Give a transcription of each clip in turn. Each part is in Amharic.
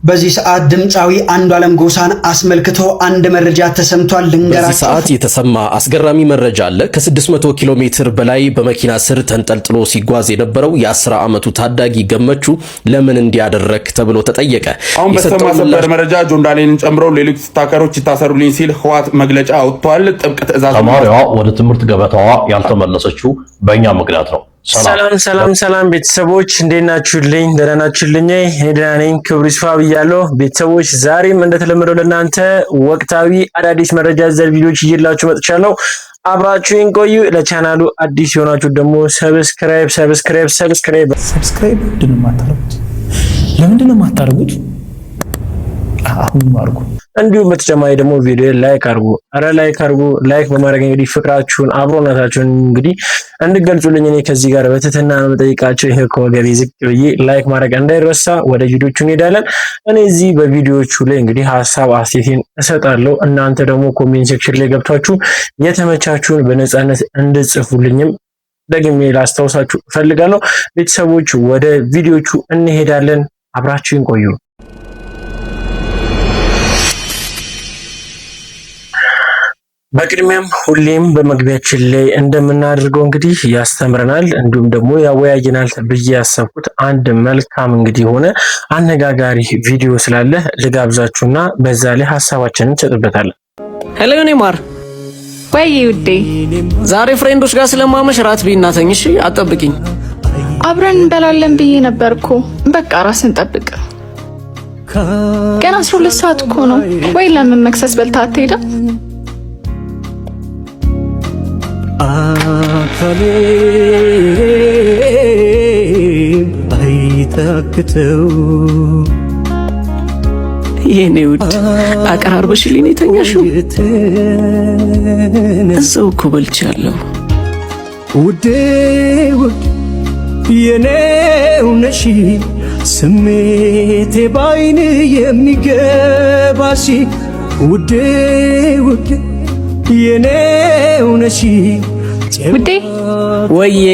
በዚህ ሰዓት ድምጻዊ አንዱዓለም ጎሳን አስመልክቶ አንድ መረጃ ተሰምቷል። ልንገራችሁ። በዚህ ሰዓት የተሰማ አስገራሚ መረጃ አለ። ከ600 ኪሎ ሜትር በላይ በመኪና ስር ተንጠልጥሎ ሲጓዝ የነበረው የ10 ዓመቱ ታዳጊ ገመቹ ለምን እንዲያደረክ ተብሎ ተጠየቀ። አሁን በተሰማ ሰበር መረጃ ጆን ዳንኤልን ጨምሮ ሌሎች ስታከሮች ይታሰሩልኝ ሲል ህወሓት መግለጫ አውጥቷል። ጥብቅ ትዕዛዝ ተማሪዋ ወደ ትምህርት ገበታዋ ያልተመለሰችው በእኛ ምክንያት ነው። ሰላም ቤተሰቦች እንዴት ናችሁልኝ? ደህና ናችሁልኝ? እኔ ደህና ነኝ። ክብሩ ይስፋ ብያለሁ። ቤተሰቦች ዛሬም እንደተለመደው ለእናንተ ወቅታዊ አዳዲስ መረጃ ዘር ቪዲዮዎች ይዤላችሁ መጥቻለሁ። አብራችሁን ቆዩ። ለቻናሉ አዲስ የሆናችሁ ደግሞ ሰብስክራይብ ለምንድን ነው የማታደርጉት? አሁን አድርጉ። እንዲሁም በተጨማሪ ደግሞ ቪዲዮ ላይክ አድርጉ። ላይክ በማድረግ እንግዲህ ፍቅራችሁን አብሮነታችሁን እንግዲህ እንድገልጹልኝ እኔ ከዚህ ጋር በትህትና ነው የምጠይቃችሁ። ይሄ ከወገቤ ዝቅ ብዬ ላይክ ማድረግ እንዳይረሳ። ወደ ቪዲዮቹ እንሄዳለን። እኔ እዚህ በቪዲዮቹ ላይ እንግዲህ ሐሳብ አስተያየቴን እሰጣለሁ። እናንተ ደግሞ ኮሜንት ሴክሽን ላይ ገብታችሁ የተመቻችሁን በነፃነት እንድጽፉልኝም ደግሜ ላስታውሳችሁ እፈልጋለሁ። ቤተሰቦች ወደ ቪዲዮቹ እንሄዳለን። አብራችሁን ቆዩ። በቅድሚያም ሁሌም በመግቢያችን ላይ እንደምናደርገው እንግዲህ ያስተምረናል እንዲሁም ደግሞ ያወያየናል ብዬ ያሰብኩት አንድ መልካም እንግዲህ ሆነ አነጋጋሪ ቪዲዮ ስላለ ልጋብዛችሁና በዛ ላይ ሐሳባችንን እንሰጥበታለን። ሄሎ ኔማር ወይ ውዴ፣ ዛሬ ፍሬንዶች ጋር ስለማመሽ ራት ቢናተኝ እሺ፣ አጠብቂኝ። አብረን እንበላለን ብዬ ነበርኩ። በቃ ራስን ጠብቅ። ገና 12 ሰዓት እኮ ነው። ወይ ለምን መክሰስ በልታ አትሄድም? አካሌ አይታክተው የኔ ውድ አቀራርበሽልኝ ነው የተኛሽው? እዛው እኮ በልቻለሁ ውዴ ውድ የኔው ነሽ ስሜቴ ባይን የሚገባሽ ውዴ ውድ የኔው ነሽ ውዴ። ወዬ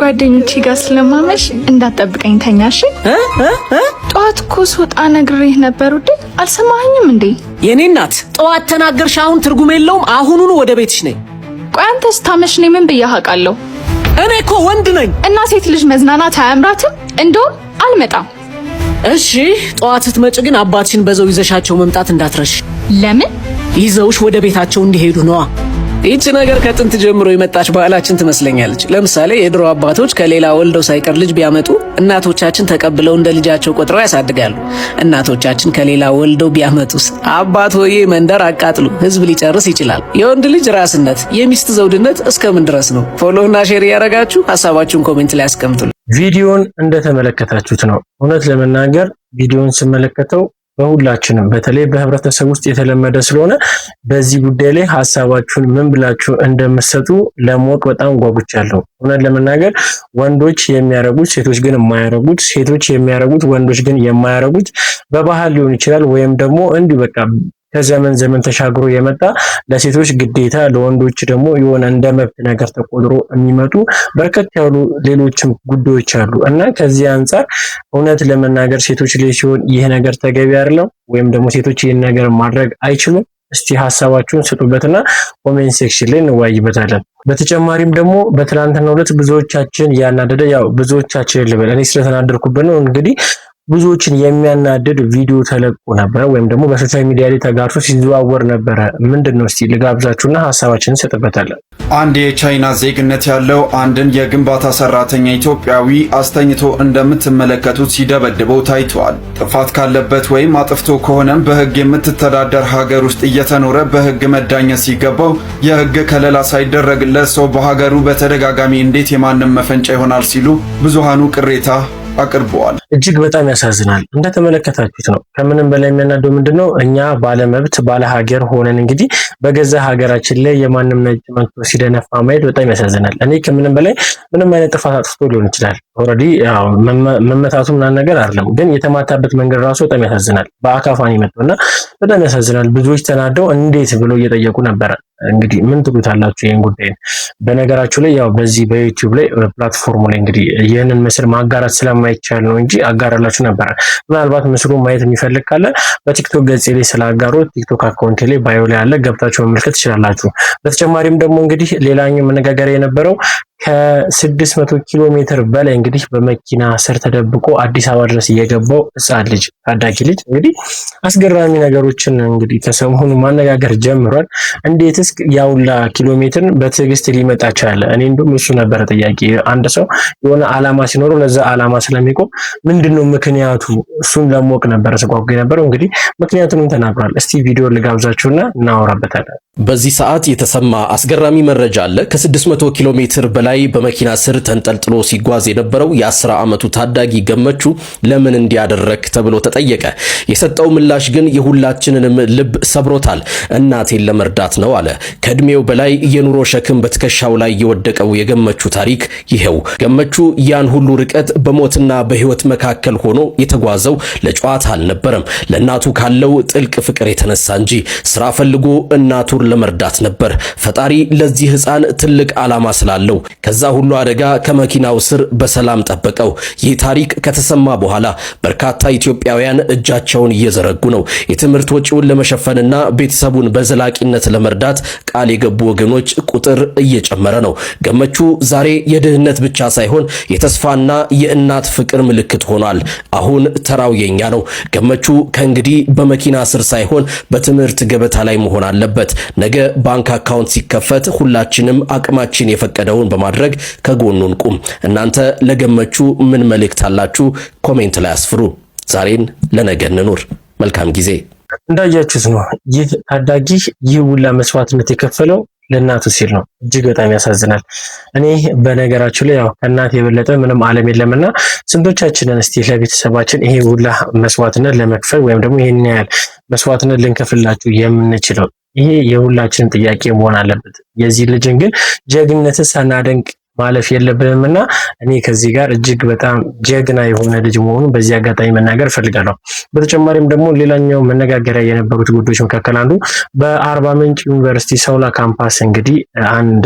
ጓደኞቼ ጋር ስለማመሽ እንዳትጠብቀኝ ተኛሽ። ጠዋት እኮ ስወጣ ነግሬህ ነበር ውዴ፣ አልሰማኸኝም እንዴ? የኔ እናት ጠዋት ተናገርሽ፣ አሁን ትርጉም የለውም። አሁኑኑ ወደ ቤትሽ ነኝ። ቆይ አንተ ስታመሽ እኔ ምን ብዬሽ አውቃለሁ? እኔ እኮ ወንድ ነኝ እና ሴት ልጅ መዝናናት አያምራትም? እንደውም አልመጣም። እሺ ጠዋት ስትመጭ ግን አባትሽን በዘው ይዘሻቸው መምጣት እንዳትረሽ። ለምን? ይዘውሽ ወደ ቤታቸው እንዲሄዱ ነዋ። ይህች ነገር ከጥንት ጀምሮ የመጣች ባህላችን ትመስለኛለች። ለምሳሌ የድሮ አባቶች ከሌላ ወልደው ሳይቀር ልጅ ቢያመጡ እናቶቻችን ተቀብለው እንደ ልጃቸው ቆጥረው ያሳድጋሉ። እናቶቻችን ከሌላ ወልደው ቢያመጡስ? አባት ሆዬ መንደር አቃጥሉ፣ ህዝብ ሊጨርስ ይችላል። የወንድ ልጅ ራስነት፣ የሚስት ዘውድነት እስከምን ድረስ ነው? ፎሎውና ሼር ያደረጋችሁ ሐሳባችሁን ኮሜንት ላይ አስቀምጡልኝ። ቪዲዮን እንደተመለከታችሁት ነው። እውነት ለመናገር ቪዲዮን ስመለከተው በሁላችንም በተለይ በህብረተሰብ ውስጥ የተለመደ ስለሆነ በዚህ ጉዳይ ላይ ሐሳባችሁን ምን ብላችሁ እንደምትሰጡ ለማወቅ በጣም ጓጉቻለሁ። እውነት ለመናገር ወንዶች የሚያረጉት ሴቶች ግን የማያረጉት፣ ሴቶች የሚያረጉት ወንዶች ግን የማያረጉት በባህል ሊሆን ይችላል ወይም ደግሞ እንዲሁ በቃ ከዘመን ተሻግሮ የመጣ ለሴቶች ግዴታ ለወንዶች ደግሞ የሆነ እንደ መብት ነገር ተቆጥሮ የሚመጡ በርከት ያሉ ሌሎችም ጉዳዮች አሉ እና ከዚህ አንፃር እውነት ለመናገር ሴቶች ላይ ሲሆን ይህ ነገር ተገቢ አይደለም ወይም ደግሞ ሴቶች ይህን ነገር ማድረግ አይችሉም። እስቲ ሐሳባችሁን ስጡበትና ኮሜንት ሴክሽን ላይ እንወያይበታለን። በተጨማሪም ደግሞ በትናንትናው ዕለት ብዙዎቻችን ያናደደ ብዙዎቻችን ልበል እኔ ስለተናደርኩበት ነው እንግዲህ ብዙዎችን የሚያናድድ ቪዲዮ ተለቆ ነበር ወይም ደግሞ በሶሻል ሚዲያ ላይ ተጋርቶ ሲዘዋወር ነበር። ምንድነው? እስቲ ልጋብዛችሁና ሐሳባችንን ሰጥበታለን። አንድ የቻይና ዜግነት ያለው አንድን የግንባታ ሰራተኛ ኢትዮጵያዊ አስተኝቶ እንደምትመለከቱት ሲደበድበው ታይቷል። ጥፋት ካለበት ወይም አጥፍቶ ከሆነም በሕግ የምትተዳደር ሀገር ውስጥ እየተኖረ በሕግ መዳኘት ሲገባው የሕግ ከለላ ሳይደረግለት ሰው በሀገሩ በተደጋጋሚ እንዴት የማንም መፈንጫ ይሆናል ሲሉ ብዙሃኑ ቅሬታ አቅርበዋል። እጅግ በጣም ያሳዝናል። እንደተመለከታችሁት ነው። ከምንም በላይ የሚያናደው ምንድነው? እኛ ባለመብት ባለ ሀገር ሆነን እንግዲህ በገዛ ሀገራችን ላይ የማንም ነጭ መጥቶ ሲደነፋ ማየት በጣም ያሳዝናል። እኔ ከምንም በላይ ምንም አይነት ጥፋት አጥፍቶ ሊሆን ይችላል። ኦሬዲ መመታቱ ምናምን ነገር አይደለም፣ ግን የተማታበት መንገድ ራሱ በጣም ያሳዝናል። በአካፋን ይመጣውና በጣም ያሳዝናል። ብዙዎች ተናደው እንዴት ብሎ እየጠየቁ ነበር። እንግዲህ ምን ትሉታላችሁ ይሄን ጉዳይ? በነገራችሁ ላይ ያው በዚህ በዩቲዩብ ላይ ፕላትፎርሙ ላይ እንግዲህ ይህንን ምስል ማጋራት ስለማይቻል ነው እንጂ አጋራላችሁ ነበር። ምናልባት ምስሉን ማየት የሚፈልግ ካለ በቲክቶክ ገጽ ላይ ስላጋሩት ቲክቶክ አካውንት ላይ ባዮ ላይ አለ፣ ገብታችሁ መመልከት ትችላላችሁ። በተጨማሪም ደግሞ እንግዲህ ሌላኛው መነጋገሪያ የነበረው ከ600 ኪሎ ሜትር በላይ እንግዲህ በመኪና ስር ተደብቆ አዲስ አበባ ድረስ የገባው ሕፃን ልጅ ታዳጊ ልጅ እንግዲህ አስገራሚ ነገሮችን እንግዲህ ከሰሞኑ ማነጋገር ጀምሯል። እንዴትስ ያውላ ኪሎ ሜትርን በትዕግስት ሊመጣ ቻለ? እኔ እንደውም እሱ ነበር ጥያቄ። አንድ ሰው የሆነ ዓላማ ሲኖረው ለዛ ዓላማ ስለሚቆም ምንድነው ምክንያቱ? እሱን ለማወቅ ነበር ስጓጓ የነበረው። እንግዲህ ምክንያቱንም ተናግሯል። እስቲ ቪዲዮ ልጋብዛችሁና እናወራበታለን። በዚህ ሰዓት የተሰማ አስገራሚ መረጃ አለ። ከ600 ኪሎ ሜትር በላይ በመኪና ስር ተንጠልጥሎ ሲጓዝ የነበረው የ10 ዓመቱ ታዳጊ ገመቹ ለምን እንዲያደረክ ተብሎ ተጠየቀ። የሰጠው ምላሽ ግን የሁላችንንም ልብ ሰብሮታል። እናቴን ለመርዳት ነው አለ። ከእድሜው በላይ የኑሮ ሸክም በትከሻው ላይ የወደቀው የገመቹ ታሪክ ይሄው። ገመቹ ያን ሁሉ ርቀት በሞትና በሕይወት መካከል ሆኖ የተጓዘው ለጨዋታ አልነበረም። ለእናቱ ካለው ጥልቅ ፍቅር የተነሳ እንጂ ስራ ፈልጎ እናቱን ለመርዳት ነበር። ፈጣሪ ለዚህ ሕፃን ትልቅ ዓላማ ስላለው ከዛ ሁሉ አደጋ ከመኪናው ስር በሰላም ጠበቀው። ይህ ታሪክ ከተሰማ በኋላ በርካታ ኢትዮጵያውያን እጃቸውን እየዘረጉ ነው። የትምህርት ወጪውን ለመሸፈንና ቤተሰቡን በዘላቂነት ለመርዳት ቃል የገቡ ወገኖች ቁጥር እየጨመረ ነው። ገመቹ ዛሬ የድህነት ብቻ ሳይሆን የተስፋና የእናት ፍቅር ምልክት ሆኗል። አሁን ተራው የኛ ነው። ገመቹ ከእንግዲህ በመኪና ስር ሳይሆን በትምህርት ገበታ ላይ መሆን አለበት። ነገ ባንክ አካውንት ሲከፈት ሁላችንም አቅማችን የፈቀደውን በማድረግ ከጎኑን ቁም። እናንተ ለገመቹ ምን መልእክት አላችሁ? ኮሜንት ላይ አስፍሩ። ዛሬን ለነገ እንኑር። መልካም ጊዜ። እንዳያችሁት ነው ይህ ታዳጊ ይህ ሁላ መስዋዕትነት የከፈለው ለእናቱ ሲል ነው። እጅግ በጣም ያሳዝናል። እኔ በነገራችሁ ላይ ያው ከእናት የበለጠ ምንም ዓለም የለምና ስንቶቻችንን እስቲ ለቤተሰባችን ይሄ ሁላ መስዋዕትነት ለመክፈል ወይም ደግሞ ይሄን ያህል መስዋዕትነት ልንከፍላችሁ የምንችለው? ይሄ የሁላችንም ጥያቄ መሆን አለበት። የዚህ ልጅን ግን ጀግንነትን ሳናደንቅ ማለፍ የለብንምና እኔ ከዚህ ጋር እጅግ በጣም ጀግና የሆነ ልጅ መሆኑን በዚህ አጋጣሚ መናገር ፈልጋለሁ። በተጨማሪም ደግሞ ሌላኛው መነጋገሪያ የነበሩት ጉዳዮች መካከል አንዱ በአርባ ምንጭ ዩኒቨርሲቲ ሰውላ ካምፓስ እንግዲህ አንድ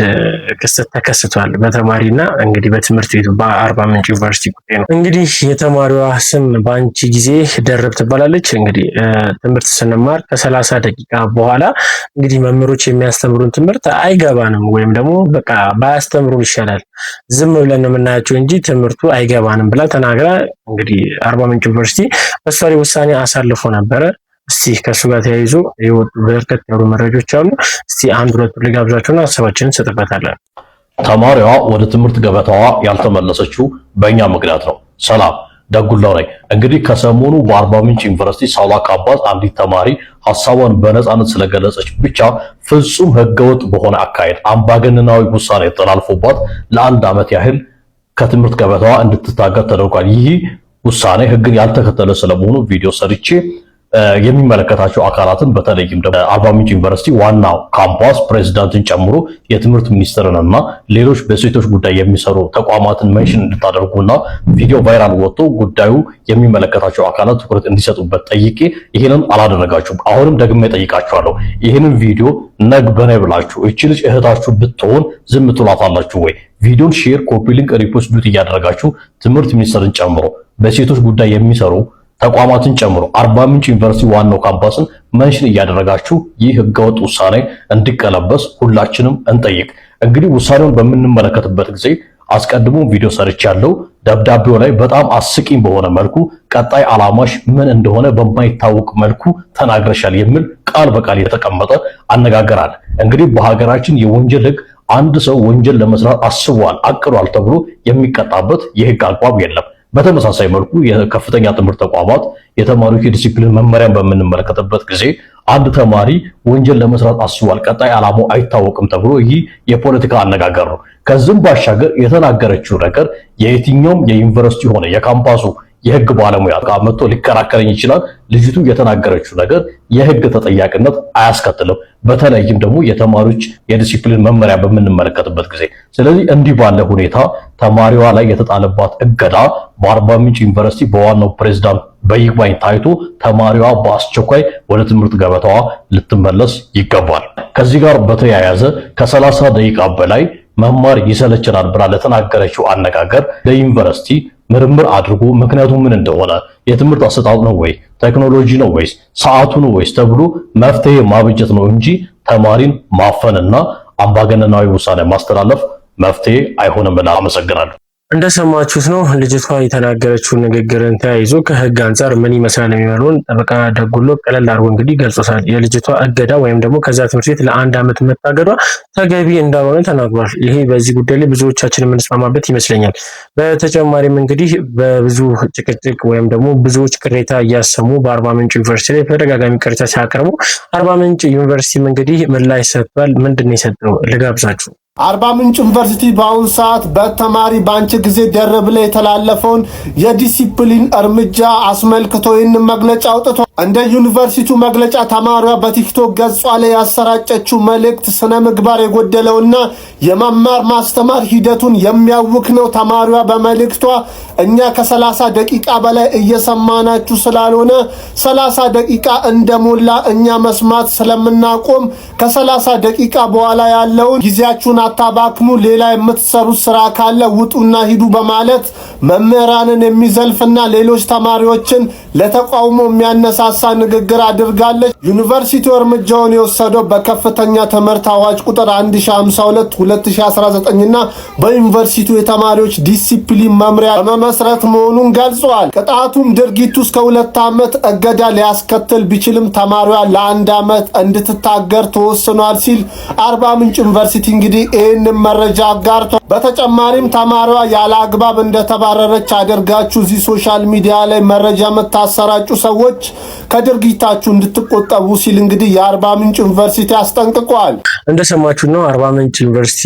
ክስተት ተከስቷል። በተማሪና እንግዲህ በትምህርት ቤቱ በአርባ ምንጭ ዩኒቨርሲቲ ጉዳይ ነው። እንግዲህ የተማሪዋ ስም በአንቺ ጊዜ ደርብ ትባላለች። እንግዲህ ትምህርት ስንማር ከ30 ደቂቃ በኋላ እንግዲህ መምህሮች የሚያስተምሩን ትምህርት አይገባንም ወይም ደግሞ በቃ ባያስተምሩን ይሻላል ዝም ብለን ነው የምናያቸው እንጂ ትምህርቱ አይገባንም ብላ ተናግራ እንግዲህ አርባ ምንጭ ዩኒቨርሲቲ በሷ ላይ ውሳኔ አሳልፎ ነበረ። እስቲ ከሱ ጋር ተያይዞ የወጡ በርከት ያሉ መረጃዎች አሉ። እስቲ አንድ ሁለት ልጋብዛችሁና ሀሳባችንን እንሰጥበታለን። ተማሪዋ ወደ ትምህርት ገበታዋ ያልተመለሰችው በእኛ ምክንያት ነው። ሰላም ደጉላው ነኝ። እንግዲህ ከሰሞኑ በአርባ ምንጭ ዩኒቨርሲቲ ሳውላ ካምፓስ አንዲት ተማሪ ሀሳቧን በነፃነት ስለገለጸች ብቻ ፍጹም ህገወጥ በሆነ አካሄድ አምባገነናዊ ውሳኔ ተላልፎባት ለ1 ዓመት ያህል ከትምህርት ገበታዋ እንድትታገድ ተደርጓል። ይህ ውሳኔ ህግን ያልተከተለ ስለመሆኑ ቪዲዮ ሰርቼ የሚመለከታቸው አካላትን በተለይም አርባ ምንጭ ዩኒቨርሲቲ ዋናው ካምፓስ ፕሬዝዳንትን ጨምሮ የትምህርት ሚኒስትርንና ሌሎች በሴቶች ጉዳይ የሚሰሩ ተቋማትን ሜንሽን እንድታደርጉና ቪዲዮ ቫይራል ወጥቶ ጉዳዩ የሚመለከታቸው አካላት ትኩረት እንዲሰጡበት ጠይቄ ይሄንን አላደረጋችሁም። አሁንም ደግሜ ጠይቃችኋለሁ። ይሄንን ቪዲዮ ነግ በኔ ብላችሁ እቺ ልጅ እህታችሁ ብትሆን ዝም ትሏታላችሁ ወይ? ቪዲዮን ሼር፣ ኮፒ ሊንክ፣ ሪፖስት ዱት እያደረጋችሁ ትምህርት ሚኒስትርን ጨምሮ በሴቶች ጉዳይ የሚሰሩ ተቋማትን ጨምሮ አርባ ምንጭ ዩኒቨርሲቲ ዋናው ካምፓስን መንሽን እያደረጋችሁ ይህ ህገወጥ ውሳኔ እንዲቀለበስ ሁላችንም እንጠይቅ። እንግዲህ ውሳኔውን በምንመለከትበት ጊዜ አስቀድሞ ቪዲዮ ሰርቻለሁ። ደብዳቤው ላይ በጣም አስቂኝ በሆነ መልኩ ቀጣይ ዓላማሽ ምን እንደሆነ በማይታወቅ መልኩ ተናግረሻል የሚል ቃል በቃል የተቀመጠ አነጋገር አለ። እንግዲህ በሀገራችን የወንጀል ህግ አንድ ሰው ወንጀል ለመስራት አስቧል፣ አቅዷል ተብሎ የሚቀጣበት የህግ አግባብ የለም። በተመሳሳይ መልኩ የከፍተኛ ትምህርት ተቋማት የተማሪዎች የዲሲፕሊን መመሪያን በምንመለከትበት ጊዜ አንድ ተማሪ ወንጀል ለመስራት አስቧል፣ ቀጣይ ዓላማው አይታወቅም ተብሎ ይህ የፖለቲካ አነጋገር ነው። ከዚህም ባሻገር የተናገረችው ነገር የየትኛውም የዩኒቨርሲቲ ሆነ የካምፓሱ የህግ ባለሙያ ጋር መጥቶ ሊከራከረኝ ይችላል። ልጅቱ የተናገረችው ነገር የህግ ተጠያቂነት አያስከትልም። በተለይም ደግሞ የተማሪዎች የዲሲፕሊን መመሪያ በምንመለከትበት ጊዜ። ስለዚህ እንዲህ ባለ ሁኔታ ተማሪዋ ላይ የተጣለባት እገዳ በአርባ ምንጭ ዩኒቨርሲቲ በዋናው ፕሬዝዳንት በይግባኝ ታይቶ ተማሪዋ በአስቸኳይ ወደ ትምህርት ገበታዋ ልትመለስ ይገባል። ከዚህ ጋር በተያያዘ ከ30 ደቂቃ በላይ መማር ይሰለችናል ብላ ለተናገረችው አነጋገር ለዩኒቨርሲቲ ምርምር አድርጎ ምክንያቱ ምን እንደሆነ የትምህርት አሰጣጥ ነው ወይ ቴክኖሎጂ ነው ወይስ ሰዓቱ ነው ወይስ ተብሎ መፍትሄ ማበጀት ነው እንጂ ተማሪን ማፈንና አምባገነናዊ ውሳኔ ማስተላለፍ መፍትሄ አይሆንም ብላ አመሰግናለሁ። እንደሰማችሁት ነው ልጅቷ የተናገረችውን ንግግርን ተያይዞ ከህግ አንጻር ምን ይመስላል የሚለውን ጠበቃ ደጉሎ ቀለል አድርጎ እንግዲህ ገልጾታል። የልጅቷ እገዳ ወይም ደግሞ ከዛ ትምህርት ቤት ለ1 ዓመት መታገዷ ተገቢ እንዳልሆነ ተናግሯል። ይሄ በዚህ ጉዳይ ላይ ብዙዎቻችን የምንስማማበት ይመስለኛል። በተጨማሪም እንግዲህ በብዙ ጭቅጭቅ ወይም ደግሞ ብዙዎች ቅሬታ እያሰሙ በአርባ ምንጭ ዩኒቨርሲቲ ላይ ተደጋጋሚ ቅሬታ ሲያቀርቡ አርባ ምንጭ ዩኒቨርሲቲም እንግዲህ ምላሽ ሰጥቷል። ምንድን ነው የሰጠው? ልጋብዛችሁ። አርባ ምንጭ ዩኒቨርሲቲ በአሁኑ ሰዓት በተማሪ በአንቺ ጊዜ ደረብ ላይ የተላለፈውን የዲሲፕሊን እርምጃ አስመልክቶ ይህንን መግለጫ አውጥቷል። እንደ ዩኒቨርሲቲው መግለጫ ተማሪዋ በቲክቶክ ገጿ ላይ ያሰራጨችው መልእክት ስነ ምግባር የጎደለውና የመማር ማስተማር ሂደቱን የሚያውክ ነው። ተማሪዋ በመልእክቷ እኛ ከ30 ደቂቃ በላይ እየሰማናችሁ ስላልሆነ 30 ደቂቃ እንደሞላ እኛ መስማት ስለምናቆም ከ30 ደቂቃ በኋላ ያለውን ጊዜያችሁን አታባክኑ፣ ሌላ የምትሰሩት ስራ ካለ ውጡና ሂዱ በማለት መምህራንን የሚዘልፍና ሌሎች ተማሪዎችን ለተቃውሞ የሚያነሳሳ ንግግር አድርጋለች። ዩኒቨርሲቲው እርምጃውን የወሰደው በከፍተኛ ትምህርት አዋጅ ቁጥር 1052/2019 እና በዩኒቨርሲቲው የተማሪዎች ዲሲፕሊን መምሪያ በመመስረት መሆኑን ገልጿል። ቅጣቱም ድርጊቱ እስከ 2 ዓመት እገዳ ሊያስከትል ቢችልም ተማሪዋ ለ1 ዓመት እንድትታገር ተወስኗል ሲል አርባ ምንጭ ዩኒቨርሲቲ እንግዲህ ይህንን መረጃ አጋርቷል። በተጨማሪም ተማሪዋ ያለ አግባብ እንደተባረረች አድርጋችሁ እዚህ ሶሻል ሚዲያ ላይ መረጃ የምታሰራጩ ሰዎች ከድርጊታችሁ እንድትቆጠቡ ሲል እንግዲህ የአርባ ምንጭ ዩኒቨርሲቲ አስጠንቅቋል። እንደሰማችሁ ነው አርባ ምንጭ ዩኒቨርሲቲ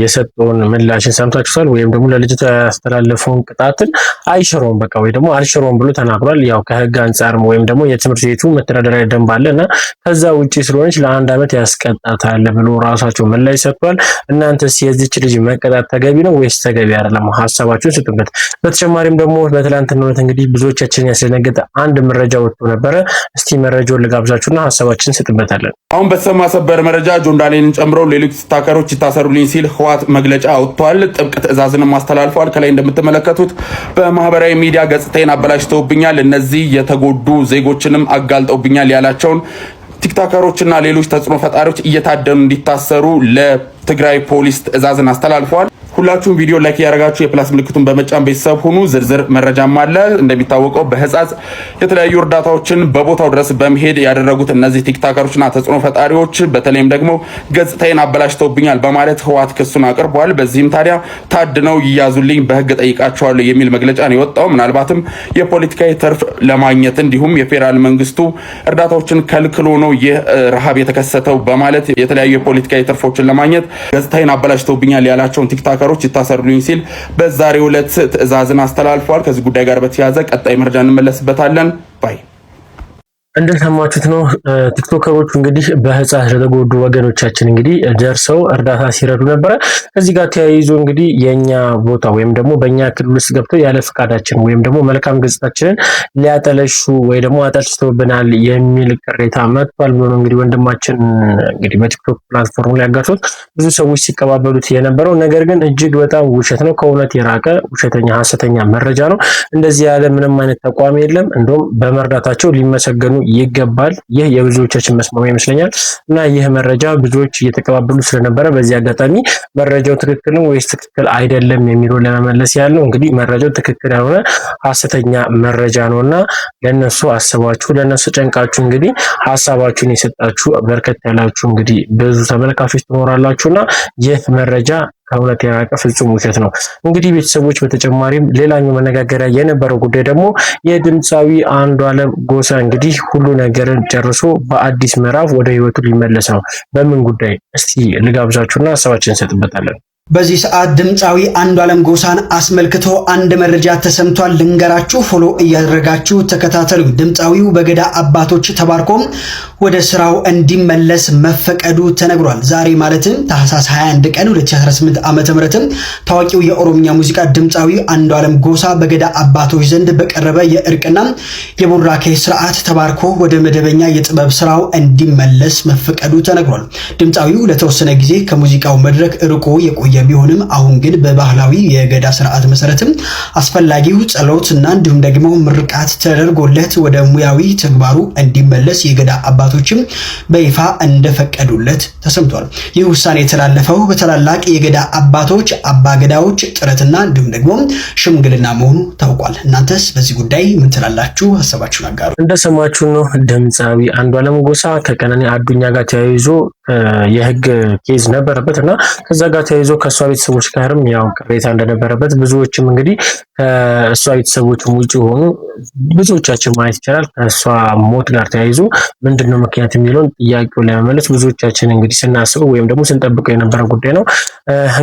የሰጠውን ምላሽን ሰምታችኋል። ወይም ደግሞ ለልጅቷ ያስተላለፈውን ቅጣትን አይሽሮም በቃ ወይ ደግሞ አልሽሮም ብሎ ተናግሯል። ያው ከህግ አንጻር ወይም ደግሞ የትምህርት ቤቱ መተዳደሪያ ደንብ አለና ከዛ ውጪ ስለሆነች ለ1 ዓመት ያስቀጣታል ብሎ ራሳቸው ምላሽ ሰጥቷል። እናንተስ የዚች ልጅ መቀጣት ተገቢ ነው ወይስ ተገቢ አይደለም? ሀሳባችሁን ስጡበት። በተጨማሪም ደግሞ በትላንትናው ዕለት እንግዲህ ብዙዎቻችን ያስደነገጠ አንድ መረጃ ወጥቶ ነበረ። እስቲ መረጃውን ልጋብዛችሁና ሀሳባችንን ስጡበታለን። አሁን በተሰማ ሰበር መረጃ ጆን ዳንኤልን ጨምሮ ሌሎች ታከሮች ይታሰሩልኝ ሲል ህወሓት መግለጫ አውጥቷል። ጥብቅ ትዕዛዝንም አስተላልፏል። ከላይ እንደምትመለከቱት በማህበራዊ ሚዲያ ገጽታዬን አበላሽተውብኛል፣ እነዚህ የተጎዱ ዜጎችንም አጋልጠውብኛል ያላቸውን ቲክቶከሮችና ሌሎች ተጽዕኖ ፈጣሪዎች እየታደኑ እንዲታሰሩ ለትግራይ ፖሊስ ትዕዛዝን አስተላልፈዋል። ሁላችሁም ቪዲዮ ላይክ ያደረጋችሁ የፕላስ ምልክቱን በመጫን ቤተሰብ ሁኑ። ዝርዝር መረጃም አለ። እንደሚታወቀው በህጻጽ የተለያዩ እርዳታዎችን በቦታው ድረስ በመሄድ ያደረጉት እነዚህ ቲክቶከሮችና ተጽዕኖ ፈጣሪዎች በተለይም ደግሞ ገጽታዬን አበላሽተውብኛል በማለት ህወሓት ክሱን አቅርቧል። በዚህም ታዲያ ታድነው ይያዙልኝ በህግ ጠይቃቸዋለሁ የሚል መግለጫ ነው የወጣው። ምናልባትም የፖለቲካዊ ትርፍ ለማግኘት እንዲሁም የፌዴራል መንግስቱ እርዳታዎችን ከልክሎ ነው ይህ ረሃብ የተከሰተው በማለት የተለያዩ የፖለቲካዊ ትርፎችን ለማግኘት ገጽታዬን አበላሽተውብኛል ያላቸውን ቲክቶከሮች ይታሰሩልኝ ሲል በዛሬው ዕለት ትዕዛዝን አስተላልፏል። ከዚህ ጉዳይ ጋር በተያያዘ ቀጣይ መረጃ እንመለስበታለን ባይ እንደሰማችሁት ነው ቲክቶከሮቹ እንግዲህ በህፃን ለተጎዱ ወገኖቻችን እንግዲህ ደርሰው እርዳታ ሲረዱ ነበረ። ከዚህ ጋር ተያይዞ እንግዲህ የኛ ቦታ ወይም ደግሞ በእኛ ክልል ውስጥ ገብተው ያለ ፍቃዳችን ወይም ደግሞ መልካም ገጽታችንን ሊያጠለሹ ወይ ደግሞ አጠልሽተውብናል የሚል ቅሬታ መጥቷል ብሎ ነው እንግዲህ ወንድማችን እንግዲህ በቲክቶክ ፕላትፎርም ላይ ያጋሩት ብዙ ሰዎች ሲቀባበሉት የነበረው ነገር ግን እጅግ በጣም ውሸት ነው፣ ከእውነት የራቀ ውሸተኛ ሐሰተኛ መረጃ ነው። እንደዚህ ያለ ምንም አይነት ተቋም የለም። እንደውም በመርዳታቸው ሊመሰገኑ ይገባል። ይህ የብዙዎቻችን መስማማ ይመስለኛል እና ይህ መረጃ ብዙዎች እየተቀባበሉ ስለነበረ በዚህ አጋጣሚ መረጃው ትክክል ነው ወይስ ትክክል አይደለም የሚለውን ለመመለስ ያለው እንግዲህ መረጃው ትክክል ያልሆነ ሐሰተኛ መረጃ ነውና ለነሱ አስባችሁ ለነሱ ጨንቃችሁ እንግዲህ ሐሳባችሁን የሰጣችሁ በርከት ያላችሁ እንግዲህ ብዙ ተመልካቾች ትኖራላችሁና ይህ መረጃ ከእውነት የራቀ ፍጹም ውሸት ነው። እንግዲህ ቤተሰቦች በተጨማሪም ሌላኛው መነጋገሪያ የነበረው ጉዳይ ደግሞ የድምፃዊ አንዱዓለም ጎሳ እንግዲህ ሁሉ ነገርን ጨርሶ በአዲስ ምዕራፍ ወደ ህይወቱ ሊመለስ ነው። በምን ጉዳይ እስቲ ልጋብዛችሁና ሀሳባችንን እንሰጥበታለን። በዚህ ሰዓት ድምፃዊ አንዱዓለም ጎሳን አስመልክቶ አንድ መረጃ ተሰምቷል። ልንገራችሁ፣ ፎሎ እያደረጋችሁ ተከታተሉ። ድምፃዊው በገዳ አባቶች ተባርኮም ወደ ስራው እንዲመለስ መፈቀዱ ተነግሯል። ዛሬ ማለትም ታህሳስ 21 ቀን 2018 ዓ.ም ታዋቂው የኦሮምኛ ሙዚቃ ድምፃዊ አንዱዓለም ጎሳ በገዳ አባቶች ዘንድ በቀረበ የእርቅና የቡራኬ ስርዓት ተባርኮ ወደ መደበኛ የጥበብ ስራው እንዲመለስ መፈቀዱ ተነግሯል። ድምፃዊው ለተወሰነ ጊዜ ከሙዚቃው መድረክ ርቆ የቆየ ቢሆንም አሁን ግን በባህላዊ የገዳ ስርዓት መሰረትም አስፈላጊው ጸሎትና እንዲሁም ደግሞ ምርቃት ተደርጎለት ወደ ሙያዊ ተግባሩ እንዲመለስ የገዳ አባቶችም በይፋ እንደፈቀዱለት ተሰምቷል። ይህ ውሳኔ የተላለፈው በታላላቅ የገዳ አባቶች አባገዳዎች ጥረትና እንዲሁም ደግሞ ሽምግልና መሆኑ ታውቋል። እናንተስ በዚህ ጉዳይ ምን ትላላችሁ? ሀሳባችሁን አጋሩ። እንደሰማችሁ ነው ድምፃዊ አንዱዓለም ጎሳ ከቀነኒ አዱኛ ጋር ተያይዞ የህግ ኬዝ ነበረበት እና ከዛ ጋር ተያይዞ ከሷ ቤተሰቦች ጋርም ያው ቅሬታ እንደነበረበት ብዙዎችም እንግዲህ ከሷ ቤተሰቦች ውጪ ሆኑ ብዙዎቻችን ማየት ይቻላል። ከሷ ሞት ጋር ተያይዞ ምንድነው ምክንያት የሚለውን ጥያቄው ለመመለስ ብዙዎቻችን እንግዲህ ስናስበው ወይም ደግሞ ስንጠብቀው የነበረ ጉዳይ ነው።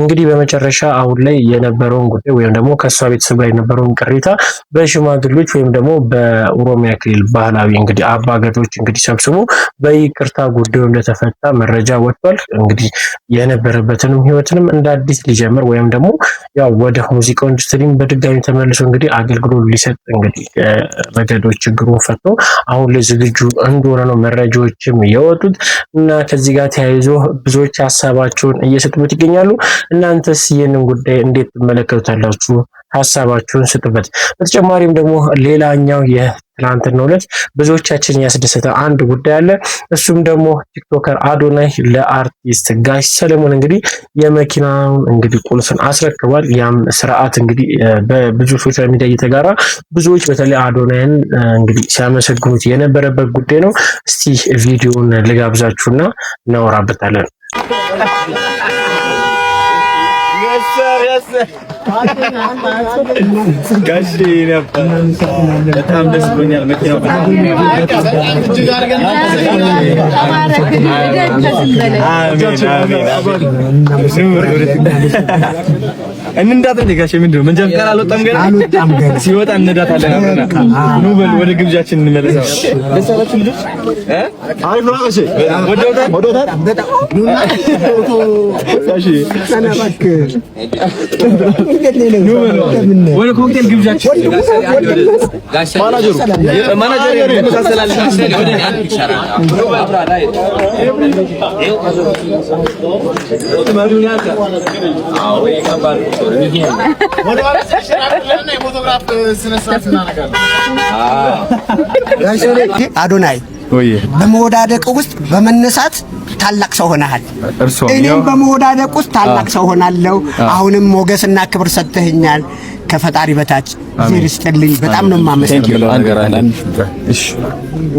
እንግዲህ በመጨረሻ አሁን ላይ የነበረውን ጉዳይ ወይም ደግሞ ከሷ ቤተሰብ ጋር የነበረውን ቅሬታ በሽማግሌዎች ወይም ደግሞ በኦሮሚያ ክልል ባህላዊ እንግዲህ አባገዶች እንግዲህ ሰብስቦ በይቅርታ ጉዳዩ እንደተፈታ መረጃ ወጥቷል። እንግዲህ የነበረበትንም ህይወትንም እንደ አዲስ ሊጀምር ወይም ደግሞ ያው ወደ ሙዚቃው ኢንዱስትሪም በድጋሚ ተመልሶ እንግዲህ አገልግሎት ሊሰጥ እንግዲህ ረገዶች ችግሩን ፈቶ አሁን ላይ ዝግጁ እንደሆነ ነው መረጃዎችም የወጡት እና ከዚህ ጋር ተያይዞ ብዙዎች ሀሳባቸውን እየሰጡበት ይገኛሉ። እናንተስ ይህንን ጉዳይ እንዴት ትመለከቱታላችሁ? ሀሳባችሁን ስጡበት። በተጨማሪም ደግሞ ሌላኛው የትናንትናው ዕለት ብዙዎቻችን ያስደሰተ አንድ ጉዳይ አለ። እሱም ደግሞ ቲክቶከር አዶናይ ለአርቲስት ጋሽ ሰለሞን እንግዲህ የመኪናውን እንግዲህ ቁልፍን አስረክቧል። ያም ስርዓት እንግዲህ በብዙ ሶሻል ሚዲያ እየተጋራ ብዙዎች በተለይ አዶናይን እንግዲህ ሲያመሰግኑት የነበረበት ጉዳይ ነው። እስቲ ቪዲዮውን ልጋብዛችሁና እናወራበታለን። ጋሽ ነበር በጣም ደስ ብሎኛል። መኪናው እንንዳት እንደ ጋሽ ምንድነው መንጃ ፈቃድ አልወጣም ገና ሲወጣ እንነዳታለን አብረና ኑ በል ወደ ግብዣችን እንመለሳለን። ደስ አላችሁ ልጆች? አሪፍ ነው። እሺ ወደውታል ኑና ጋሽ ሰናባክ ወደ ኮክቴል ግብዣችን ማናጀሩ የመሳሰላል ወደ አንድ ይቻላል አዶናይ በመወዳደቅ ውስጥ በመነሳት ታላቅ ሰው ሆነሃል። እኔም በመወዳደቅ ውስጥ ታላቅ ሰው ሆናለሁ። አሁንም ሞገስና ክብር ሰጥተኸኛል። ከፈጣሪ በታች ይስጥልኝ። በጣም ነው የማመሰግነው። እሺ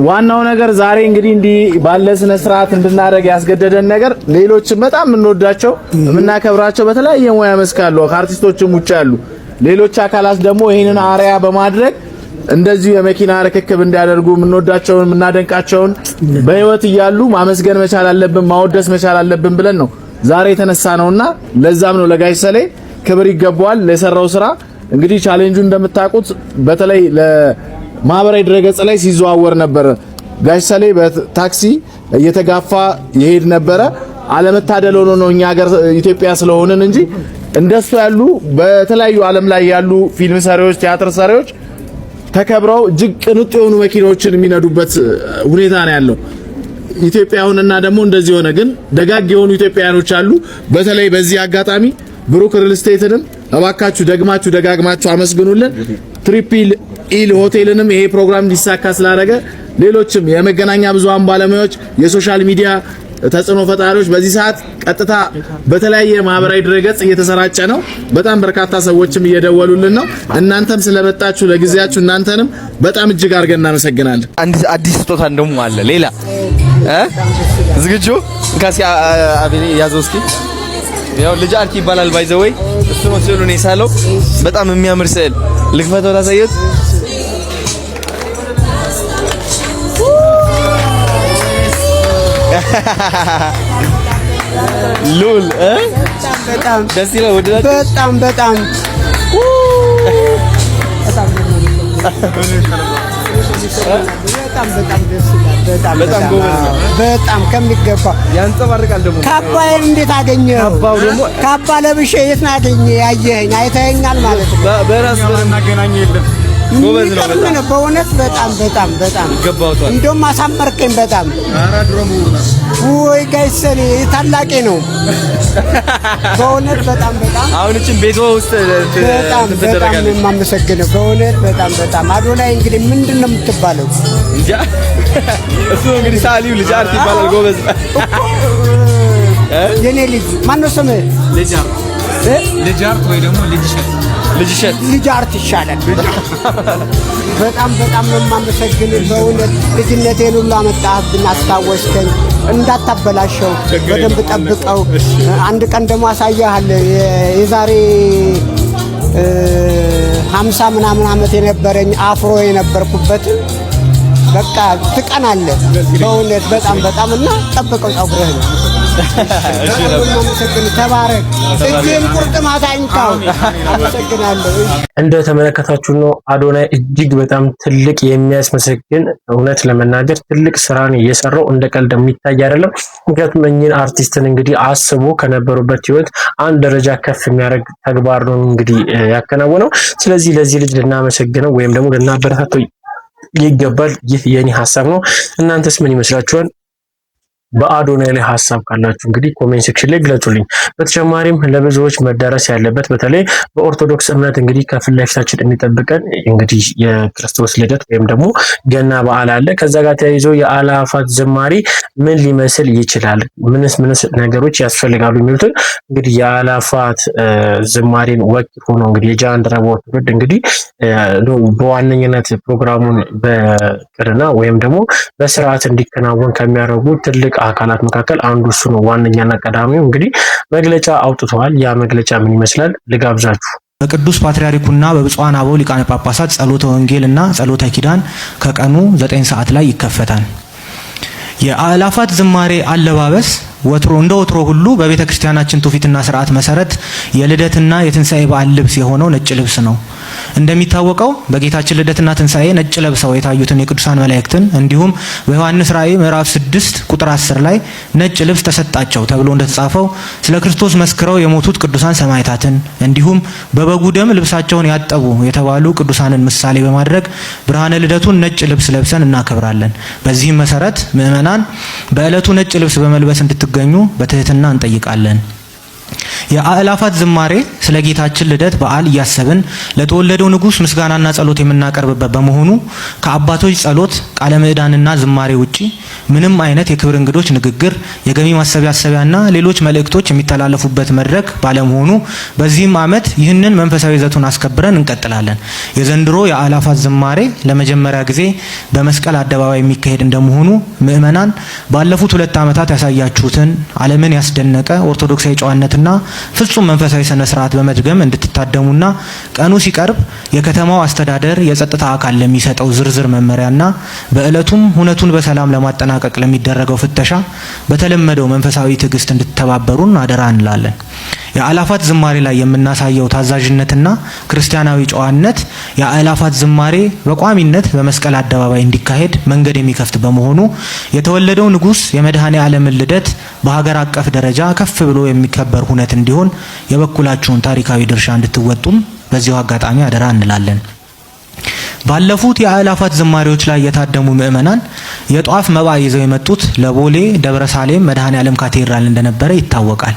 ዋናው ነገር ዛሬ እንግዲህ እንዲህ ባለ ስነ ስርዓት እንድናደርግ ያስገደደን ነገር ሌሎችም በጣም የምንወዳቸው የምናከብራቸው በተለያየ ሙያ መስክ አሉ ከአርቲስቶችም ውጭ ያሉ ሌሎች አካላት ደግሞ ይሄንን አሪያ በማድረግ እንደዚህ የመኪና ርክክብ እንዲያደርጉ የምንወዳቸውን የምናደንቃቸውን በህይወት እያሉ ማመስገን መቻል አለብን፣ ማወደስ መቻል አለብን ብለን ነው ዛሬ የተነሳ ነውና ለዛም ነው ለጋሽ ሰሌ ክብር ይገባዋል ለሰራው ስራ። እንግዲህ ቻሌንጁ እንደምታውቁት በተለይ ለማህበራዊ ድረገጽ ላይ ሲዘዋወር ነበር። ጋሽ ሰሌ በታክሲ እየተጋፋ ይሄድ ነበረ። አለመታደል ሆኖ ነው እኛ ሀገር ኢትዮጵያ ስለሆነን እንጂ እንደሱ ያሉ በተለያዩ ዓለም ላይ ያሉ ፊልም ሰሪዎች፣ ቲያትር ሰሪዎች ተከብረው እጅግ ቅንጡ የሆኑ መኪናዎችን የሚነዱበት ሁኔታ ነው ያለው። ኢትዮጵያውንና ደግሞ እንደዚህ ሆነ ግን ደጋግ የሆኑ ኢትዮጵያውያኖች አሉ። በተለይ በዚህ አጋጣሚ ብሩክ ሪል ስቴትንም እባካችሁ ደግማችሁ ደጋግማችሁ አመስግኑልን። ትሪፕል ኢል ሆቴልንም ይሄ ፕሮግራም እንዲሳካ ስላደረገ ሌሎችም የመገናኛ ብዙሃን ባለሙያዎች፣ የሶሻል ሚዲያ ተጽዕኖ ፈጣሪዎች በዚህ ሰዓት ቀጥታ በተለያየ ማህበራዊ ድረገጽ እየተሰራጨ ነው። በጣም በርካታ ሰዎችም እየደወሉልን ነው። እናንተም ስለመጣችሁ ለጊዜያችሁ እናንተንም በጣም እጅግ አድርገን እናመሰግናለን። አዲስ ስጦታ እንደሞ አለ ሌላ ዝግጁ እንካሲ አቤኔ ያዘው እስኪ ያው ልጅ አርኪ ይባላል ባይዘወይ እሱ ነው ስዕሉን የሳለው በጣም የሚያምር ስዕል ልክፈተው ላሳየት ሉል በጣም ደስ ይላል። በጣም በጣም በጣም ደስ ይላል። በጣም ከሚገባ ያንጸባርቃል። ደግሞ ካባዬን እንዴት አገኘው? ካባው ደግሞ ካባ ለብሼ የት ነው ያገኘህ? ያየኸኝ አይተኸኛል ማለት ነው። በራስ እናገናኝ የለም ጎበዝ ነው በእውነት በጣም ይገባውታል። እንደውም አሳመርከኝ በጣም አራድሮሙ ወይ ጋይሰኔ ታላቄ ነው በእውነት በጣም አሁን እቺን ቤቷ ውስጥ በጣም ነው የማመሰግነው በእውነት በጣም አዶናይ እንግዲህ ምንድነው የምትባለው? እንጃ እሱ እንግዲህ ሳሊው ልጅ አርት ይባላል። ጎበዝ የኔ ልጅ ማን ነው ስምህ? ልጅ አርት ወይ ደግሞ ልጅ አርት ይሻላል። በጣም ነው የማመሰግነው በእውነት ልጅነቴን ሁሉ አመጣህብኝ፣ አስታወስከኝ። እንዳታበላሸው በደንብ ጠብቀው። አንድ ቀን ደግሞ አሳያለሁ የዛሬ 50 ምናምን ዓመት የነበረኝ አፍሮ የነበርኩበት በቃ ትቀናለህ በእውነት በጣም እና ጠብቀው ጸጉርህን። ተባረክ። እጄን ቁርጥማት አይንካው። አመሰግናለሁ። እንደተመለከታችሁ ነው አዶናይ እጅግ በጣም ትልቅ የሚያስመሰግን እውነት ለመናገር ትልቅ ስራን እየሰራው እንደ ቀልድ የሚታይ አይደለም። ምክንያቱም እኚህን አርቲስትን እንግዲህ አስቦ ከነበሩበት ህይወት አንድ ደረጃ ከፍ የሚያደርግ ተግባር ነው እንግዲህ ያከናወነው። ስለዚህ ለዚህ ልጅ ልናመሰግነው ወይም ደግሞ ልናበረታተው ይገባል። ይህ የኔ ሐሳብ ነው። እናንተስ ምን ይመስላችኋል? በአዶናይ ላይ ሐሳብ ካላችሁ እንግዲህ ኮሜንት ሴክሽን ላይ ግለጹልኝ። በተጨማሪም ለብዙዎች መዳረስ ያለበት በተለይ በኦርቶዶክስ እምነት እንግዲህ ከፊት ለፊታችን የሚጠብቀን እንግዲህ የክርስቶስ ልደት ወይም ደግሞ ገና በዓል አለ። ከዛ ጋር ተያይዞ የአእላፋት ዝማሬ ምን ሊመስል ይችላል፣ ምንስ ነገሮች ያስፈልጋሉ የሚሉትን እንግዲህ የአእላፋት ዝማሬን ወኪል ሆኖ እንግዲህ የጃንደረባው ትውልድ እንግዲህ በዋነኝነት ፕሮግራሙን በቅድና ወይም ደግሞ በስርዓት እንዲከናወን ከሚያደርጉ ትልቅ አካላት መካከል አንዱ እሱ ነው። ዋነኛና ቀዳሚው እንግዲህ መግለጫ አውጥተዋል። ያ መግለጫ ምን ይመስላል ልጋብዛችሁ። በቅዱስ ፓትርያርኩና በብፁዓን አበው ሊቃነ ጳጳሳት ጸሎተ ወንጌል እና ጸሎተ ኪዳን ከቀኑ 9 ሰዓት ላይ ይከፈታል። የአእላፋት ዝማሬ አለባበስ እንደ ወትሮ ሁሉ በቤተ ክርስቲያናችን ትውፊትና ስርዓት መሰረት የልደትና የትንሣኤ በዓል ልብስ የሆነው ነጭ ልብስ ነው። እንደሚታወቀው በጌታችን ልደትና ትንሣኤ ነጭ ለብሰው የታዩትን የቅዱሳን መላእክትን እንዲሁም በዮሐንስ ራእይ ምዕራፍ 6 ቁጥር 10 ላይ ነጭ ልብስ ተሰጣቸው ተብሎ እንደተጻፈው ስለ ክርስቶስ መስክረው የሞቱት ቅዱሳን ሰማዕታትን እንዲሁም በበጉ ደም ልብሳቸውን ያጠቡ የተባሉ ቅዱሳንን ምሳሌ በማድረግ ብርሃነ ልደቱን ነጭ ልብስ ለብሰን እናከብራለን። በዚህም መሰረት ምዕመናን በዕለቱ ነጭ ልብስ በመልበስ እንድትገኙ በትህትና እንጠይቃለን። የአእላፋት ዝማሬ ስለ ጌታችን ልደት በዓል እያሰብን ለተወለደው ንጉሥ ምስጋናና ጸሎት የምናቀርብበት በመሆኑ ከአባቶች ጸሎት፣ ቃለ ምዕዳንና ዝማሬ ውጪ ምንም አይነት የክብር እንግዶች ንግግር፣ የገቢ ማሰባሰቢያና ሌሎች መልእክቶች የሚተላለፉበት መድረክ ባለመሆኑ በዚህም ዓመት ይህንን መንፈሳዊ ይዘቱን አስከብረን እንቀጥላለን። የዘንድሮ የአእላፋት ዝማሬ ለመጀመሪያ ጊዜ በመስቀል አደባባይ የሚካሄድ እንደመሆኑ ምዕመናን ባለፉት 2 ዓመታት ያሳያችሁትን ዓለምን ያስደነቀ ኦርቶዶክሳዊ ጨዋነትና ፍጹም መንፈሳዊ ስነ ስርዓት በመድገም እንድትታደሙና ቀኑ ሲቀርብ የከተማው አስተዳደር የጸጥታ አካል ለሚሰጠው ዝርዝር መመሪያና በእለቱም ሁነቱን በሰላም ለማጠናቀቅ ለሚደረገው ፍተሻ በተለመደው መንፈሳዊ ትዕግስት እንድትተባበሩን አደራ እንላለን። የአእላፋት ዝማሬ ላይ የምናሳየው ታዛዥነትና ክርስቲያናዊ ጨዋነት የአእላፋት ዝማሬ በቋሚነት በመስቀል አደባባይ እንዲካሄድ መንገድ የሚከፍት በመሆኑ የተወለደው ንጉሥ የመድኃኔ ዓለምን ልደት በሀገር አቀፍ ደረጃ ከፍ ብሎ የሚከበር ሁነት እንዲሆን የበኩላችሁን ታሪካዊ ድርሻ እንድትወጡም በዚሁ አጋጣሚ አደራ እንላለን። ባለፉት የአእላፋት ዝማሬዎች ላይ የታደሙ ምዕመናን የጧፍ መባ ይዘው የመጡት ለቦሌ ደብረ ሳሌም መድኃኔ ዓለም ካቴድራል እንደነበረ ይታወቃል።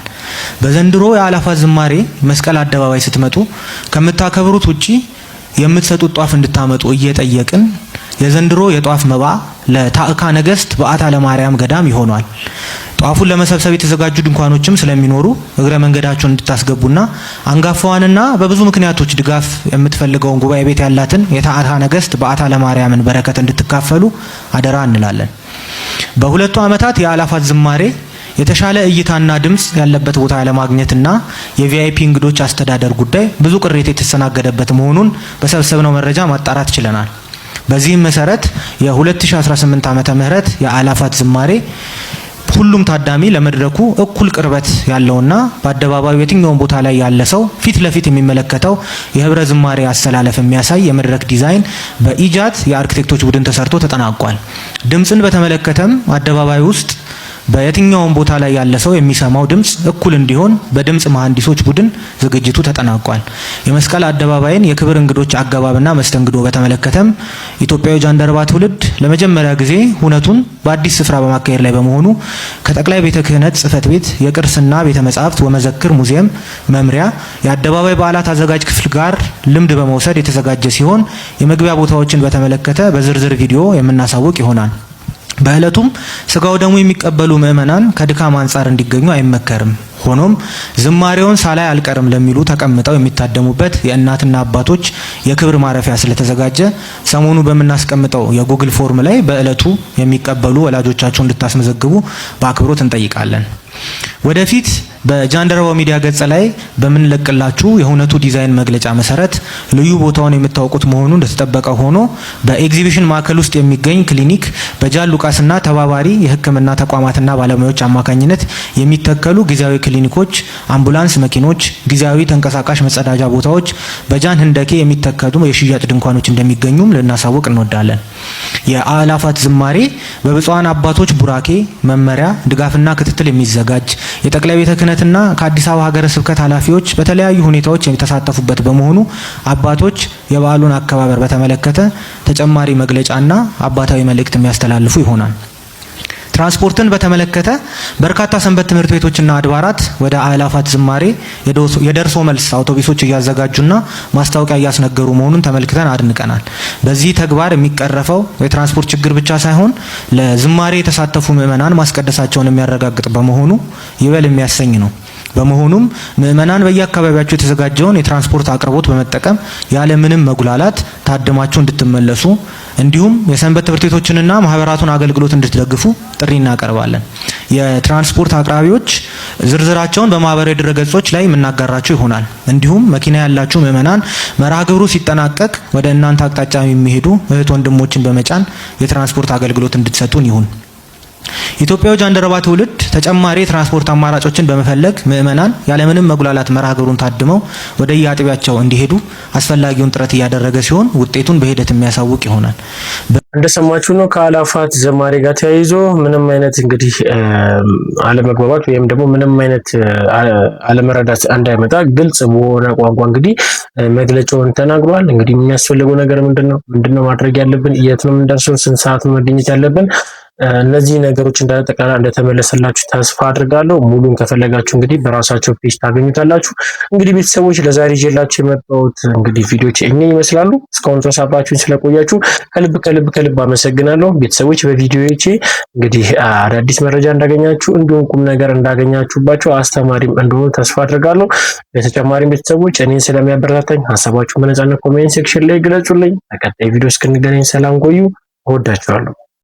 በዘንድሮ የአእላፋት ዝማሬ መስቀል አደባባይ ስትመጡ ከምታከብሩት ውጪ የምትሰጡት ጧፍ እንድታመጡ እየጠየቅን የዘንድሮ የጧፍ መባ ለታዕካ ነገስት በዓታ ለማርያም ገዳም ይሆናል። ጧፉን ለመሰብሰብ የተዘጋጁ ድንኳኖችም ስለሚኖሩ እግረ መንገዳቸውን እንድታስገቡና አንጋፋዋንና በብዙ ምክንያቶች ድጋፍ የምትፈልገውን ጉባኤ ቤት ያላትን የታዕካ ነገስት በዓታ ለማርያምን በረከት እንድትካፈሉ አደራ እንላለን። በሁለቱ ዓመታት የአእላፋት ዝማሬ የተሻለ እይታና ድምጽ ያለበት ቦታ ለማግኘትና የቪአይፒ እንግዶች አስተዳደር ጉዳይ ብዙ ቅሬታ የተስተናገደበት መሆኑን በሰበሰብነው መረጃ ማጣራት ችለናል። በዚህም መሰረት የ2018 ዓመተ ምህረት የአእላፋት ዝማሬ ሁሉም ታዳሚ ለመድረኩ እኩል ቅርበት ያለውና በአደባባዩ የትኛውን ቦታ ላይ ያለ ሰው ፊት ለፊት የሚመለከተው የህብረ ዝማሬ አሰላለፍ የሚያሳይ የመድረክ ዲዛይን በኢጃት የአርኪቴክቶች ቡድን ተሰርቶ ተጠናቋል። ድምጽን በተመለከተም አደባባዩ ውስጥ በየትኛውም ቦታ ላይ ያለ ሰው የሚሰማው ድምጽ እኩል እንዲሆን በድምጽ መሐንዲሶች ቡድን ዝግጅቱ ተጠናቋል። የመስቀል አደባባይን የክብር እንግዶች አገባብና መስተንግዶ በተመለከተም ኢትዮጵያዊ ጃንደረባ ትውልድ ለመጀመሪያ ጊዜ ሁነቱን በአዲስ ስፍራ በማካሄድ ላይ በመሆኑ ከጠቅላይ ቤተ ክህነት ጽሕፈት ቤት የቅርስና ቤተ መጻሕፍት ወመዘክር ሙዚየም መምሪያ የአደባባይ በዓላት አዘጋጅ ክፍል ጋር ልምድ በመውሰድ የተዘጋጀ ሲሆን የመግቢያ ቦታዎችን በተመለከተ በዝርዝር ቪዲዮ የምናሳውቅ ይሆናል። በእለቱም ስጋው ደግሞ የሚቀበሉ ምዕመናን ከድካም አንጻር እንዲገኙ አይመከርም። ሆኖም ዝማሬውን ሳላይ አልቀርም ለሚሉ ተቀምጠው የሚታደሙበት የእናትና አባቶች የክብር ማረፊያ ስለተዘጋጀ ሰሞኑ በምናስቀምጠው የጉግል ፎርም ላይ በእለቱ የሚቀበሉ ወላጆቻቸውን እንድታስመዘግቡ በአክብሮት እንጠይቃለን። ወደፊት በጃንደረባው ሚዲያ ገጽ ላይ በምንለቅላችሁ የሁነቱ ዲዛይን መግለጫ መሰረት ልዩ ቦታውን የምታውቁት መሆኑ እንደተጠበቀ ሆኖ በኤግዚቢሽን ማዕከል ውስጥ የሚገኝ ክሊኒክ በጃን ሉቃስና ተባባሪ የሕክምና ተቋማትና ባለሙያዎች አማካኝነት የሚተከሉ ጊዜያዊ ክሊኒኮች፣ አምቡላንስ መኪኖች፣ ጊዜያዊ ተንቀሳቃሽ መጸዳጃ ቦታዎች፣ በጃን ህንደኬ የሚተከሉ የሽያጭ ድንኳኖች እንደሚገኙም ልናሳውቅ እንወዳለን። የአእላፋት ዝማሬ በብፁዓን አባቶች ቡራኬ፣ መመሪያ፣ ድጋፍና ክትትል የሚዘጋጅ የጠቅላይ ቤተ ክህነትና ከአዲስ አበባ ሀገረ ስብከት ኃላፊዎች በተለያዩ ሁኔታዎች የተሳተፉበት በመሆኑ አባቶች የበዓሉን አከባበር በተመለከተ ተጨማሪ መግለጫና አባታዊ መልእክት የሚያስተላልፉ ይሆናል። ትራንስፖርትን በተመለከተ በርካታ ሰንበት ትምህርት ቤቶችና አድባራት ወደ አእላፋት ዝማሬ የደርሶ መልስ አውቶቡሶች እያዘጋጁና ማስታወቂያ እያስነገሩ መሆኑን ተመልክተን አድንቀናል። በዚህ ተግባር የሚቀረፈው የትራንስፖርት ችግር ብቻ ሳይሆን ለዝማሬ የተሳተፉ ምዕመናን ማስቀደሳቸውን የሚያረጋግጥ በመሆኑ ይበል የሚያሰኝ ነው። በመሆኑም ምዕመናን በየአካባቢያቸው የተዘጋጀውን የትራንስፖርት አቅርቦት በመጠቀም ያለ ምንም መጉላላት ታድማችሁ እንድትመለሱ እንዲሁም የሰንበት ትምህርት ቤቶችንና ማህበራቱን አገልግሎት እንድትደግፉ ጥሪ እናቀርባለን። የትራንስፖርት አቅራቢዎች ዝርዝራቸውን በማህበራዊ ድረገጾች ላይ የምናጋራቸው ይሆናል። እንዲሁም መኪና ያላችሁ ምዕመናን መርሃ ግብሩ ሲጠናቀቅ ወደ እናንተ አቅጣጫ የሚሄዱ እህት ወንድሞችን በመጫን የትራንስፖርት አገልግሎት እንድትሰጡን ይሁን። ኢትዮጵያዊ ጃንደረባ ትውልድ ተጨማሪ የትራንስፖርት አማራጮችን በመፈለግ ምዕመናን ያለምንም መጉላላት መርሃ ግብሩን ታድመው ወደ የአጥቢያቸው እንዲሄዱ አስፈላጊውን ጥረት እያደረገ ሲሆን ውጤቱን በሂደት የሚያሳውቅ ይሆናል። እንደሰማችሁ ነው። ከአእላፋት ዝማሬ ጋር ተያይዞ ምንም አይነት እንግዲህ አለመግባባት ወይም ደግሞ ምንም አይነት አለመረዳት እንዳይመጣ ግልጽ በሆነ ቋንቋ እንግዲህ መግለጫውን ተናግሯል። እንግዲህ የሚያስፈልገው ነገር ምንድነው ማድረግ ያለብን፣ የት ነው የምንደርሰው፣ ስንት ሰዓት መገኘት ያለብን፣ እነዚህ ነገሮች እንዳጠቃላይ እንደተመለሰላችሁ ተስፋ አድርጋለሁ። ሙሉን ከፈለጋችሁ እንግዲህ በራሳቸው ፔጅ ታገኙታላችሁ። እንግዲህ ቤተሰቦች ለዛሬ ይዤላችሁ የመጣሁት እንግዲህ ቪዲዮዎች እኚህ ይመስላሉ። እስካሁን ድረስ አብራችሁኝ ስለቆያችሁ ከልብ አመሰግናለሁ። ቤተሰቦች በቪዲዮዎቼ እንግዲህ አዳዲስ መረጃ እንዳገኛችሁ እንዲሁም ቁም ነገር እንዳገኛችሁባቸው አስተማሪም እንደሆነ ተስፋ አድርጋለሁ። በተጨማሪም ቤተሰቦች እኔን ስለሚያበረታታኝ ሀሳባችሁ በነጻነት ኮሜንት ሴክሽን ላይ ግለጹልኝ። በቀጣይ ቪዲዮ እስክንገናኝ ሰላም ቆዩ። እወዳችኋለሁ።